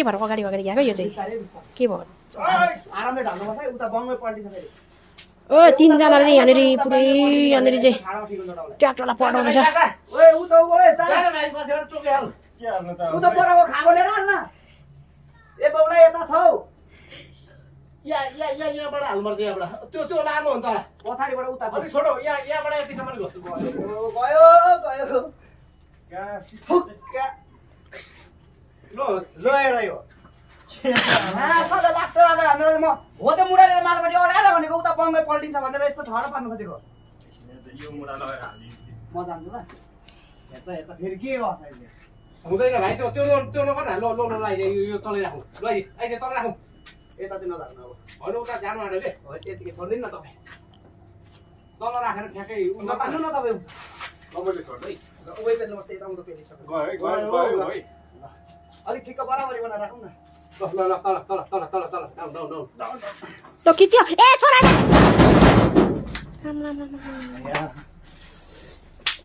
के भएर अगाडि अगाडि गएको यो चाहिँ के भयो आरामले ढल्नुपर्छ है उता बङ्गै पल्टिन्छ फेरि ओ तीनजनाले चाहिँ यहाँनिर पुरै यहाँनिर चाहिँ ट्र्याक्टरलाई पठाउँदैछ ओए उता ओए उता परको खागो लिएर हाल्न ए बौला यता छौ यहाँबाट हाल्नुपर्छ यहाँबाट त्यो लामो हुन्छ होला पछाडिबाट उता छ अलिक छोडो यहाँबाट यतिसम्म गयो ल हेर यो लाग्छ म हो त मुढाले मालपट्टि अडाएर भनेको उता बङ्गै पल्टिन्छ भनेर यस्तो ठहर पार्नु खोजेको म जान्छु ल यता फेरि के भयो हुँदैन भाइ त्यो नगर न ल यो तलै राखौँ ल अहिले तल राखौँ यता चाहिँ नजानु अब होइन उता जानु आँट्यो यतिकै छोड्दिनु न तपाईँ तल राखेर ठ्याक्कै नतान्नु न तपाईँ मैले छोड्दै उही पेल्नुपर्छ यता उता पेलिसक्नु गयो है अलिक ठिक्क बराबरी बनाएर राखौँ न ल तल डाउन ल खिच्यो ए छोरा राम राम राम